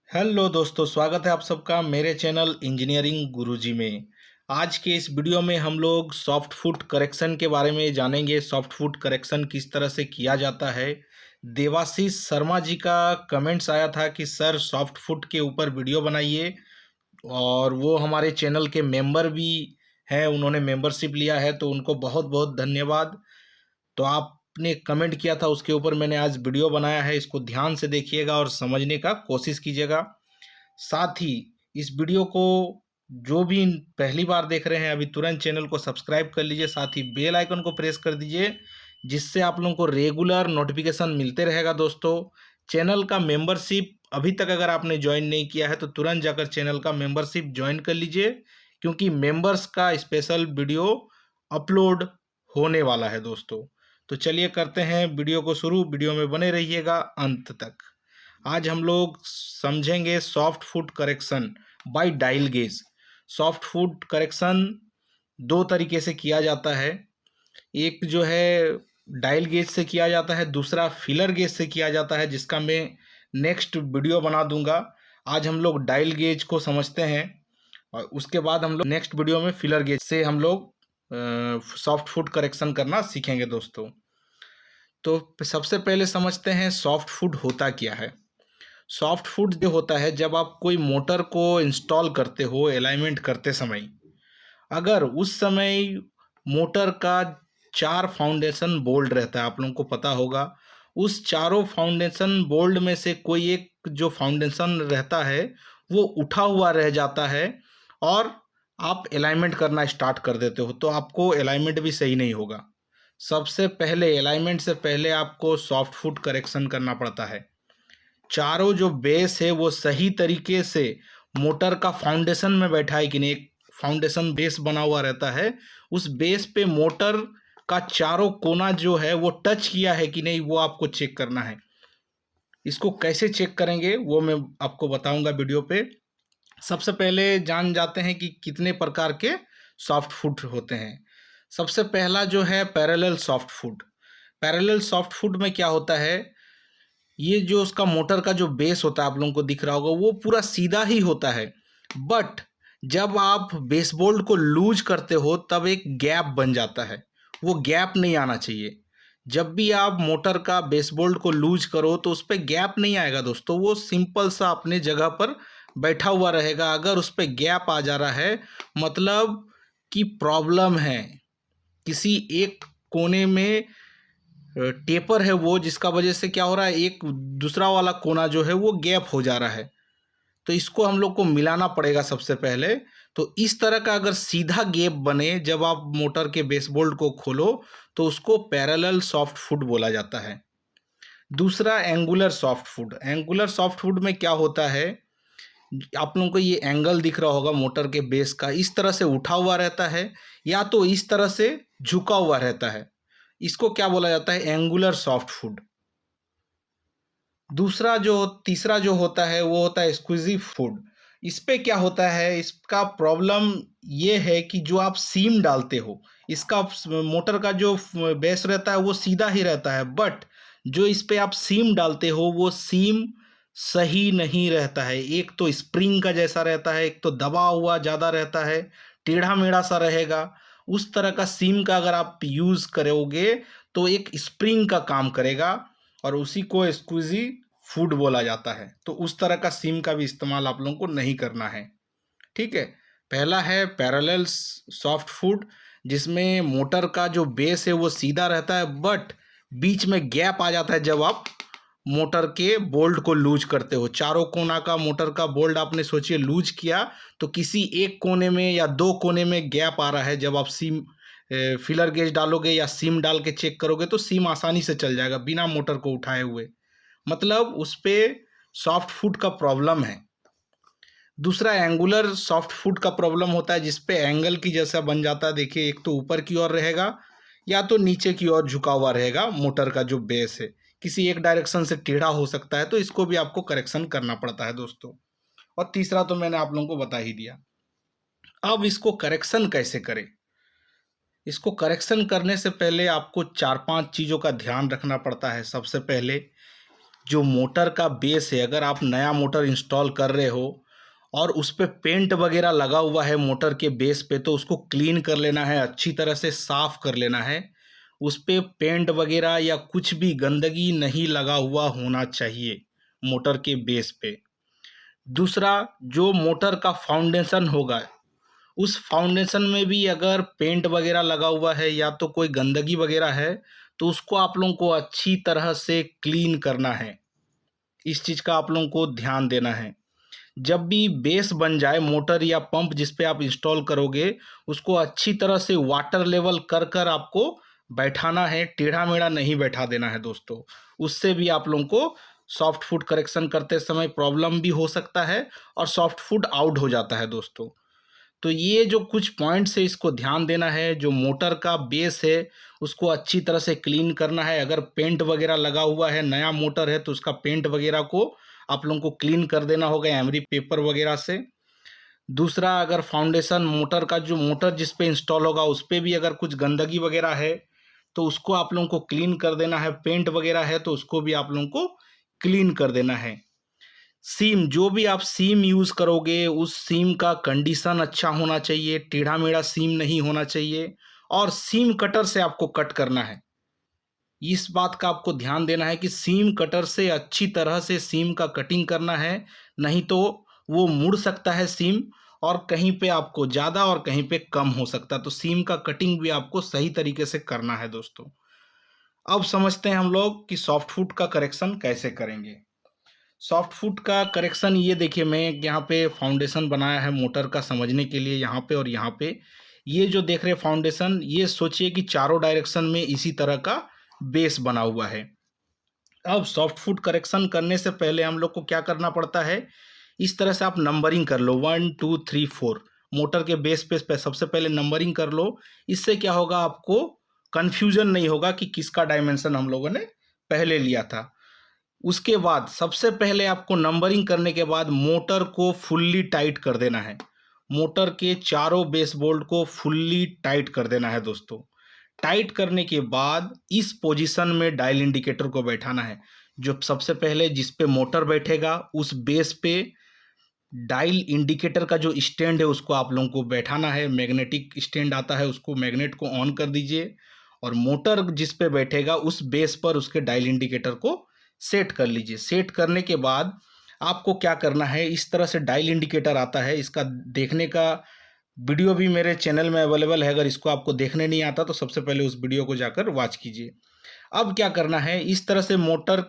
Hello दोस्तों, स्वागत है आप सबका मेरे चैनल इंजीनियरिंग गुरुजी में। आज के इस वीडियो में हम लोग सॉफ्ट फुट करेक्शन के बारे में जानेंगे। सॉफ्ट फुट करेक्शन किस तरह से किया जाता है। देवाशीष शर्मा जी का कमेंट्स आया था कि सर सॉफ्ट फुट के ऊपर वीडियो बनाइए, और वो हमारे चैनल के मेंबर भी हैं। उन्होंने मेंबरशिप लिया है, तो उनको बहुत बहुत धन्यवाद। तो आपने कमेंट किया था, उसके ऊपर मैंने आज वीडियो बनाया है। इसको ध्यान से देखिएगा और समझने का कोशिश कीजिएगा। साथ ही इस वीडियो को जो भी पहली बार देख रहे हैं, अभी तुरंत चैनल को सब्सक्राइब कर लीजिए। साथ ही बेल आइकन को प्रेस कर दीजिए, जिससे आप लोगों को रेगुलर नोटिफिकेशन मिलते रहेगा। दोस्तों, चैनल का मेंबरशिप अभी तक अगर आपने ज्वाइन नहीं किया है तो तुरंत जाकर चैनल का मेंबरशिप ज्वाइन कर लीजिए, क्योंकि मेंबर्स का स्पेशल वीडियो अपलोड होने वाला है दोस्तों। तो चलिए करते हैं वीडियो को शुरू। वीडियो में बने रहिएगा अंत तक। आज हम लोग समझेंगे soft foot correction by dial gauge. Soft foot correction दो तरीके से किया जाता है। एक जो है डायल गेज से किया जाता है, दूसरा फिलर गेज से किया जाता है, जिसका मैं नेक्स्ट वीडियो बना दूंगा। आज हम लोग डायल गेज को समझते हैं, और उसके बाद हम लोग नेक्स्ट वीडियो में फिलर गेज से हम लोग सॉफ्ट फुट करेक्शन करना सीखेंगे दोस्तों। तो सबसे पहले समझते हैं सॉफ्ट फुट होता क्या है। सॉफ्ट फुट जो होता है, जब आप कोई मोटर को इंस्टॉल करते हो अलाइनमेंट करते समय, अगर उस समय मोटर का 4 फाउंडेशन बोल्ट रहता है, आप लोगों को पता होगा। उस चारों फाउंडेशन बोल्ट में से कोई एक जो फाउंडेशन रहता है वो उठा हुआ रह जाता है, और आप अलाइनमेंट करना स्टार्ट कर देते हो, तो आपको अलाइनमेंट भी सही नहीं होगा। सबसे पहले अलाइनमेंट से पहले आपको सॉफ्ट फुट करेक्शन करना पड़ता है। चारों जो बेस है वो सही तरीके से मोटर का फाउंडेशन में बैठा है कि नहीं। एक फाउंडेशन बेस बना हुआ रहता है, उस बेस पे मोटर का चारों कोना जो है वो टच किया है कि नहीं, वो आपको चेक करना है। इसको कैसे चेक करेंगे वो मैं आपको बताऊंगा वीडियो पे। सबसे पहले जान जाते हैं कि कितने प्रकार के सॉफ्ट फुट होते हैं। सबसे पहला जो है parallel soft foot. Parallel soft foot में क्या होता है, ये जो उसका मोटर का जो बेस होता है आप लोगों को दिख रहा होगा, वो पूरा सीधा ही होता है। बट जब आप बेस बोल्ट को लूज करते हो तब एक गैप बन जाता है। वो गैप नहीं आना चाहिए। जब भी आप मोटर का बेस बोल्ट को लूज करो तो उस पर गैप नहीं आएगा दोस्तों, वो सिंपल सा अपने जगह पर बैठा हुआ रहेगा। अगर उस पर गैप आ जा रहा है, मतलब कि प्रॉब्लम है। किसी एक कोने में टेपर है वो, जिसका वजह से क्या हो रहा है, एक दूसरा वाला कोना जो है वो गैप हो जा रहा है। तो इसको हम लोग को मिलाना पड़ेगा सबसे पहले। तो इस तरह का अगर सीधा गैप बने जब आप मोटर के बेस बोल्ट को खोलो, तो उसको पैरेलल सॉफ्ट फुट बोला जाता है। दूसरा angular soft foot. Angular soft foot में क्या होता है, आप लोगों को ये एंगल दिख रहा होगा मोटर के बेस का, इस तरह से उठा हुआ रहता है या तो इस तरह से झुका हुआ रहता है। इसको क्या बोला जाता है, एंगुलर सॉफ्ट फुट। दूसरा जो तीसरा जो होता है वो होता है स्क्विजी फुट। इस पे क्या होता है, इसका प्रॉब्लम ये है कि जो आप सीम डालते हो, इसका मोटर का जो बेस रहता है वो सीधा ही रहता है, बट जो इस पे आप सीम डालते हो वो सीम सही नहीं रहता है। एक तो स्प्रिंग का जैसा रहता है, एक तो दबा हुआ ज़्यादा रहता है, टेढ़ा मेढ़ा सा रहेगा। उस तरह का सीम का अगर आप यूज़ करोगे तो एक स्प्रिंग का काम करेगा, और उसी को स्क्विजी फूड बोला जाता है। तो उस तरह का सीम का भी इस्तेमाल आप लोगों को नहीं करना है, ठीक है। पहला है पैरेलल सॉफ्ट फूड, जिसमें मोटर का जो बेस है वो सीधा रहता है, बट बीच में गैप आ जाता है जब आप मोटर के बोल्ट को लूज करते हो। चारों कोना का मोटर का बोल्ट आपने सोचिए लूज किया, तो किसी एक कोने में या दो कोने में गैप आ रहा है। जब आप सीम फिलर गेज डालोगे या सीम डाल के चेक करोगे तो सीम आसानी से चल जाएगा बिना मोटर को उठाए हुए। मतलब उस पे सॉफ्ट फुट का प्रॉब्लम है। दूसरा एंगुलर सॉफ्ट फुट का प्रॉब्लम होता है, जिस पे एंगल की जैसा बन जाता है। देखिए, एक तो ऊपर की ओर रहेगा या तो नीचे की ओर झुका हुआ रहेगा मोटर का जो बेस है, किसी एक डायरेक्शन से टेढ़ा हो सकता है। तो इसको भी आपको करेक्शन करना पड़ता है दोस्तों। और तीसरा तो मैंने आप लोगों को बता ही दिया। अब इसको करेक्शन कैसे करें। इसको करेक्शन करने से पहले आपको 4-5 चीज़ों का ध्यान रखना पड़ता है। सबसे पहले जो मोटर का बेस है, अगर आप नया मोटर इंस्टॉल कर रहे हो और उस पे पेंट वगैरह लगा हुआ है मोटर के बेस पे, तो उसको क्लीन कर लेना है, अच्छी तरह से साफ़ कर लेना है। उस पे पेंट वगैरह या कुछ भी गंदगी नहीं लगा हुआ होना चाहिए मोटर के बेस पे। दूसरा, जो मोटर का फाउंडेशन होगा, उस फाउंडेशन में भी अगर पेंट वगैरह लगा हुआ है या तो कोई गंदगी वगैरह है, तो उसको आप लोगों को अच्छी तरह से क्लीन करना है। इस चीज़ का आप लोगों को ध्यान देना है। जब भी बेस बन जाए मोटर या पंप जिस पे आप इंस्टॉल करोगे, उसको अच्छी तरह से वाटर लेवल कर कर आपको बैठाना है, टेढ़ा मेढ़ा नहीं बैठा देना है दोस्तों। उससे भी आप लोगों को सॉफ्ट फुट करेक्शन करते समय प्रॉब्लम भी हो सकता है और सॉफ्ट फुट आउट हो जाता है दोस्तों। तो ये जो कुछ पॉइंट्स है, इसको ध्यान देना है। जो मोटर का बेस है उसको अच्छी तरह से क्लीन करना है। अगर पेंट वगैरह लगा हुआ है, नया मोटर है, तो उसका पेंट वगैरह को आप लोगों को क्लीन कर देना होगा एमरी पेपर वगैरह से। दूसरा, अगर फाउंडेशन मोटर का जो मोटर जिस पे इंस्टॉल होगा उस पे भी अगर कुछ गंदगी वगैरह है, तो उसको आप लोगों को क्लीन कर देना है। पेंट वगैरह है तो उसको भी आप लोगों को क्लीन कर देना है। सीम, जो भी आप सीम यूज़ करोगे उस सीम का कंडीशन अच्छा होना चाहिए, टेढ़ा मेढ़ा सीम नहीं होना चाहिए और सीम कटर से आपको कट करना है। इस बात का आपको ध्यान देना है कि सीम कटर से अच्छी तरह से सीम का कटिंग करना है, नहीं तो वो मुड़ सकता है सीम और कहीं पे आपको ज़्यादा और कहीं पे कम हो सकता है। तो सीम का कटिंग भी आपको सही तरीके से करना है दोस्तों। अब समझते हैं हम लोग कि सॉफ्ट फुट का करेक्शन कैसे करेंगे। सॉफ्ट फुट का करेक्शन, ये देखिए मैं यहाँ पे फाउंडेशन बनाया है मोटर का समझने के लिए, यहाँ पे और यहाँ पे। ये जो देख रहे फाउंडेशन, ये सोचिए कि चारों डायरेक्शन में इसी तरह का बेस बना हुआ है। अब सॉफ्ट फुट करेक्शन करने से पहले हम लोग को क्या करना पड़ता है, इस तरह से आप नंबरिंग कर लो 1 2 3 4। मोटर के बेस पे सबसे पहले नंबरिंग कर लो। इससे क्या होगा, आपको कन्फ्यूजन नहीं होगा कि किसका डायमेंशन हम लोगों ने पहले लिया था। उसके बाद सबसे पहले आपको नंबरिंग करने के बाद मोटर को फुल्ली टाइट कर देना है। मोटर के चारों बेस बोल्ट को फुल्ली टाइट कर देना है दोस्तों। टाइट करने के बाद इस पोजीशन में डायल इंडिकेटर को बैठाना है। जो सबसे पहले जिस पे मोटर बैठेगा उस बेस पे डायल इंडिकेटर का जो स्टैंड है उसको आप लोगों को बैठाना है। मैग्नेटिक स्टैंड आता है, उसको मैग्नेट को ऑन कर दीजिए और मोटर जिस पे बैठेगा उस बेस पर उसके डायल इंडिकेटर को सेट कर लीजिए। सेट करने के बाद आपको क्या करना है, इस तरह से डायल इंडिकेटर आता है। इसका देखने का वीडियो भी मेरे चैनल में अवेलेबल है। अगर इसको आपको देखने नहीं आता तो सबसे पहले उस वीडियो को जाकर वॉच कीजिए। अब क्या करना है, इस तरह से मोटर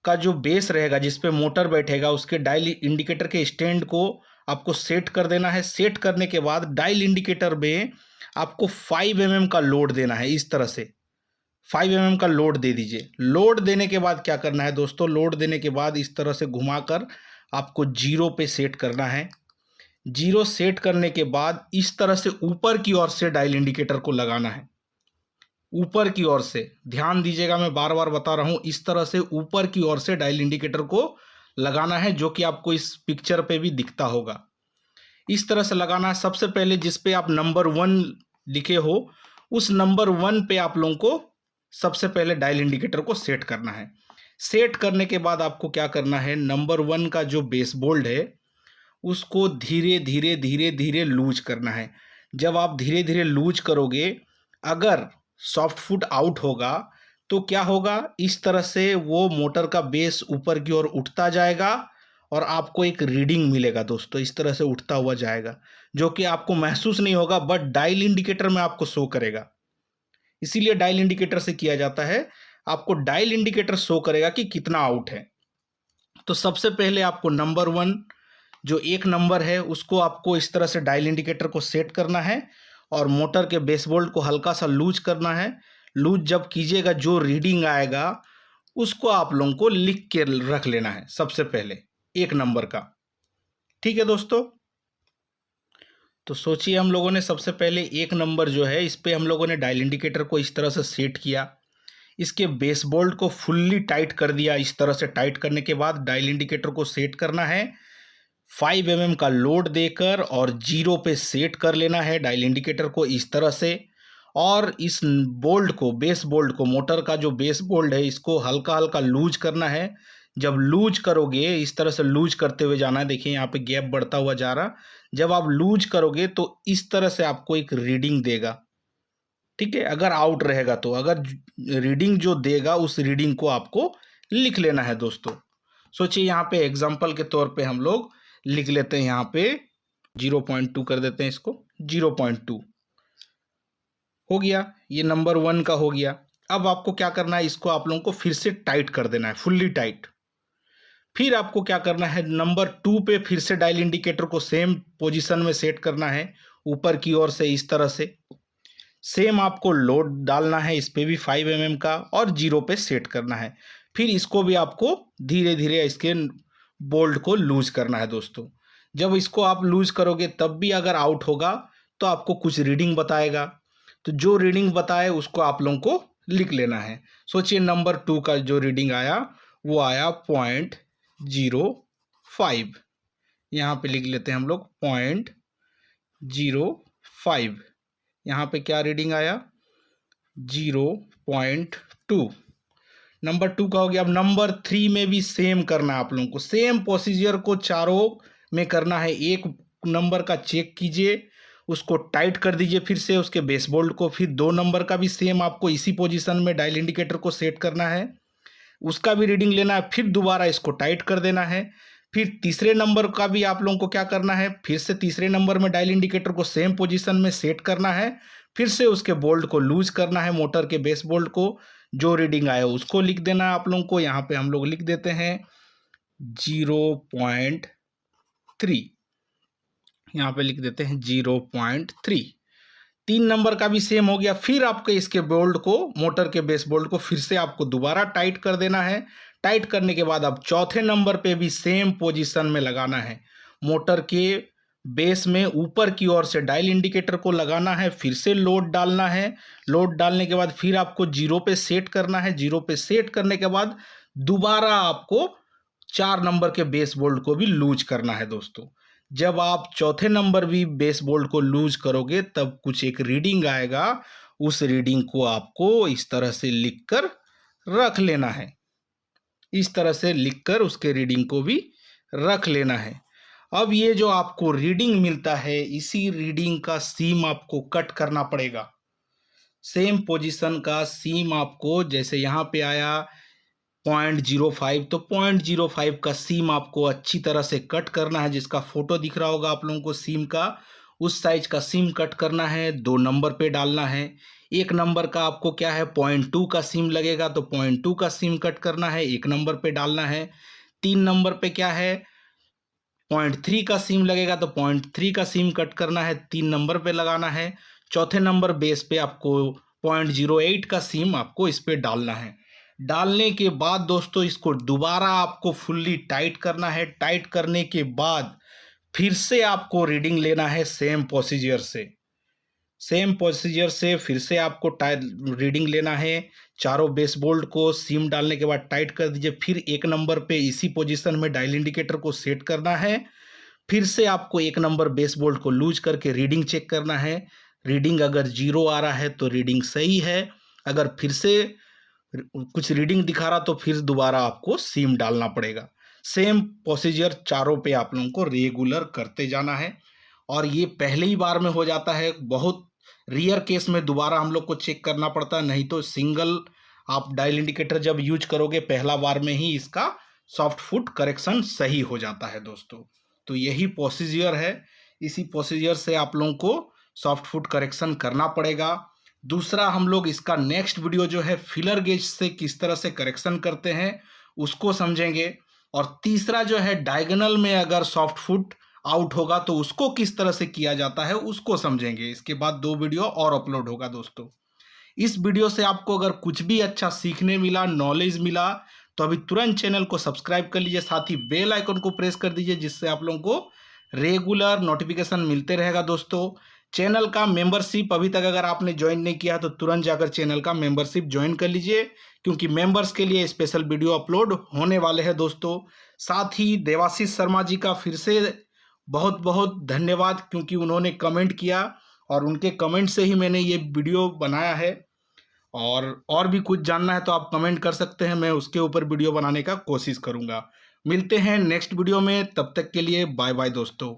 का जो बेस रहेगा जिस पे मोटर बैठेगा उसके डायल इंडिकेटर के स्टैंड को आपको सेट कर देना है। सेट करने के बाद डायल इंडिकेटर में आपको 5 mm का लोड देना है। इस तरह से 5 mm का लोड दे दीजिए। लोड देने के बाद क्या करना है दोस्तों, लोड देने के बाद इस तरह से घुमाकर आपको 0 पे सेट करना है। 0 सेट करने के बाद इस तरह से ऊपर की ओर से डायल इंडिकेटर को लगाना है। ऊपर की ओर से ध्यान दीजिएगा, मैं बार बार बता रहा हूँ, इस तरह से ऊपर की ओर से डायल इंडिकेटर को लगाना है, जो कि आपको इस पिक्चर पे भी दिखता होगा। इस तरह से लगाना है। सबसे पहले जिस पे आप नंबर 1 लिखे हो उस नंबर 1 पे आप लोगों को सबसे पहले डायल इंडिकेटर को सेट करना है। सेट करने के बाद आपको क्या करना है, नंबर 1 का जो बेस बोल्ट है उसको धीरे धीरे धीरे धीरे लूज करना है। जब आप धीरे धीरे लूज करोगे, अगर सॉफ्ट फुट आउट होगा तो क्या होगा, इस तरह से वो मोटर का बेस ऊपर की ओर उठता जाएगा और आपको एक रीडिंग मिलेगा दोस्तों। इस तरह से उठता हुआ जाएगा, जो कि आपको महसूस नहीं होगा बट डायल इंडिकेटर में आपको शो करेगा। इसीलिए डायल इंडिकेटर से किया जाता है, आपको डायल इंडिकेटर शो करेगा कि कितना आउट है। तो सबसे पहले आपको नंबर 1 जो 1 नंबर है उसको आपको इस तरह से डायल इंडिकेटर को सेट करना है और मोटर के बेस बोल्ट को हल्का सा लूज करना है। लूज जब कीजिएगा, जो रीडिंग आएगा उसको आप लोगों को लिख के रख लेना है सबसे पहले 1 नंबर का। ठीक है दोस्तों, तो सोचिए हम लोगों ने सबसे पहले 1 नंबर जो है इस पे हम लोगों ने डायल इंडिकेटर को इस तरह से सेट किया। इसके बेस बोल्ट को फुल्ली टाइट कर दिया। इस तरह से टाइट करने के बाद डायल इंडिकेटर को सेट करना है 5 mm का लोड देकर और 0 पे सेट कर लेना है डायल इंडिकेटर को इस तरह से। और इस बोल्ट को, बेस बोल्ट को, मोटर का जो बेस बोल्ट है इसको हल्का हल्का लूज करना है। जब लूज करोगे, इस तरह से लूज करते हुए जाना है, देखिए यहाँ पे गैप बढ़ता हुआ जा रहा। जब आप लूज करोगे तो इस तरह से आपको एक रीडिंग देगा, ठीक है। अगर आउट रहेगा तो, अगर रीडिंग जो देगा उस रीडिंग को आपको लिख लेना है दोस्तों। सोचिए यहाँ पे एग्जाम्पल के तौर पे हम लोग लिख लेते हैं, यहाँ पे 0.2 कर देते हैं इसको, 0.2 हो गया। ये नंबर 1 का हो गया। अब आपको क्या करना है, इसको आप लोगों को फिर से टाइट कर देना है, फुल्ली टाइट। फिर आपको क्या करना है, नंबर 2 पे फिर से डायल इंडिकेटर को सेम पोजीशन में सेट करना है, ऊपर की ओर से इस तरह से। सेम आपको लोड डालना है, इस पे भी 5 mm का, और 0 पे सेट करना है। फिर इसको भी आपको धीरे धीरे इसके बोल्ट को लूज करना है दोस्तों। जब इसको आप लूज करोगे तब भी अगर आउट होगा तो आपको कुछ रीडिंग बताएगा, तो जो रीडिंग बताए उसको आप लोगों को लिख लेना है। सोचिए नंबर 2 का जो रीडिंग आया वो आया 0.05। यहाँ पे लिख लेते हैं हम लोग 0.05। यहाँ पे क्या रीडिंग आया, 0.2। नंबर 2 का हो गया। अब नंबर 3 में भी सेम करना है आप लोगों को, सेम प्रोसीजर को चारों में करना है। एक नंबर का चेक कीजिए, उसको टाइट कर दीजिए फिर से उसके बेस बोल्ट को। फिर 2 नंबर का भी सेम आपको इसी पोजीशन में डायल इंडिकेटर को सेट करना है, उसका भी रीडिंग लेना है। फिर दोबारा इसको टाइट कर देना है। फिर तीसरे नंबर का भी आप लोगों को क्या करना है, फिर से तीसरे नंबर में डायल इंडिकेटर को सेम पोजीशन में सेट करना है। फिर से उसके बोल्ट को लूज करना है, मोटर के बेस बोल्ट को। जो रीडिंग आया उसको लिख देना है आप लोगों को। यहाँ पे हम लोग लिख देते हैं 0.3, यहाँ पे लिख देते हैं 0.3। 3 नंबर का भी सेम हो गया। फिर आपके इसके बोल्ट को, मोटर के बेस बोल्ट को फिर से आपको दोबारा टाइट कर देना है। टाइट करने के बाद अब चौथे नंबर पे भी सेम पोजीशन में लगाना है, मोटर के बेस में ऊपर की ओर से डायल इंडिकेटर को लगाना है। फिर से लोड डालना है, लोड डालने के बाद फिर आपको 0 पे सेट करना है। 0 पे सेट करने के बाद दोबारा आपको 4 नंबर के बेस बोल्ट को भी लूज करना है दोस्तों। जब आप चौथे नंबर भी बेस बोल्ट को लूज करोगे तब कुछ एक रीडिंग आएगा, उस रीडिंग को आपको इस तरह से लिखकर रख लेना है। इस तरह से लिखकर उसके रीडिंग को भी रख लेना है। अब ये जो आपको रीडिंग मिलता है, इसी रीडिंग का सीम आपको कट करना पड़ेगा। सेम पोजीशन का सीम आपको, जैसे यहाँ पे आया 0.05, तो 0.05 का सीम आपको अच्छी तरह से कट करना है, जिसका फोटो दिख रहा होगा आप लोगों को सीम का, उस साइज का सीम कट करना है। 2 नंबर पे डालना है। 1 नंबर का आपको क्या है, 0.2 का सीम लगेगा, तो 0.2 का सीम कट करना है, 1 नंबर पे डालना है। 3 नंबर पे क्या है, 0.3 का सीम लगेगा, तो 0.3 का सीम कट करना है, 3 नंबर पे लगाना है। चौथे नंबर बेस पे आपको 0.08 का सीम आपको इस पे डालना है। डालने के बाद दोस्तों इसको दोबारा आपको फुल्ली टाइट करना है। टाइट करने के बाद फिर से आपको रीडिंग लेना है सेम प्रोसीजर से। सेम प्रोसीजर से फिर से आपको रीडिंग लेना है। चारों बेस बोल्ट को सीम डालने के बाद टाइट कर दीजिए। फिर 1 नंबर पे इसी पोजीशन में डायल इंडिकेटर को सेट करना है। फिर से आपको 1 नंबर बेस बोल्ट को लूज करके रीडिंग चेक करना है। रीडिंग अगर 0 आ रहा है तो रीडिंग सही है, अगर फिर से कुछ रीडिंग दिखा रहा तो फिर दोबारा आपको सीम डालना पड़ेगा। सेम प्रोसीजर चारों पे आप लोगों को रेगुलर करते जाना है, और ये पहले ही बार में हो जाता है। बहुत रियर केस में दोबारा हम लोग को चेक करना पड़ता है, नहीं तो सिंगल आप डायल इंडिकेटर जब यूज करोगे पहला बार में ही इसका सॉफ्ट फुट करेक्शन सही हो जाता है दोस्तों। तो यही प्रोसीजर है, इसी प्रोसीजर से आप लोगों को सॉफ्ट फुट करेक्शन करना पड़ेगा। दूसरा हम लोग इसका नेक्स्ट वीडियो जो है फिलर गेज से किस तरह से करेक्शन करते हैं उसको समझेंगे, और तीसरा जो है डायगोनल में अगर सॉफ्ट फुट आउट होगा तो उसको किस तरह से किया जाता है उसको समझेंगे। इसके बाद 2 वीडियो और अपलोड होगा दोस्तों। इस वीडियो से आपको अगर कुछ भी अच्छा सीखने मिला, नॉलेज मिला, तो अभी तुरंत चैनल को सब्सक्राइब कर लीजिए, साथ ही बेल आइकन को प्रेस कर दीजिए, जिससे आप लोगों को रेगुलर नोटिफिकेशन मिलते रहेगा दोस्तों। चैनल का मेंबरशिप अभी तक अगर आपने ज्वाइन नहीं किया तो तुरंत जाकर चैनल का मेंबरशिप ज्वाइन कर लीजिए, क्योंकि मेंबर्स के लिए स्पेशल वीडियो अपलोड होने वाले हैं दोस्तों। साथ ही देवाशीष शर्मा जी का फिर से बहुत बहुत धन्यवाद, क्योंकि उन्होंने कमेंट किया और उनके कमेंट से ही मैंने ये वीडियो बनाया है। और भी कुछ जानना है तो आप कमेंट कर सकते हैं, मैं उसके ऊपर वीडियो बनाने का कोशिश करूँगा। मिलते हैं नेक्स्ट वीडियो में, तब तक के लिए बाय बाय दोस्तों।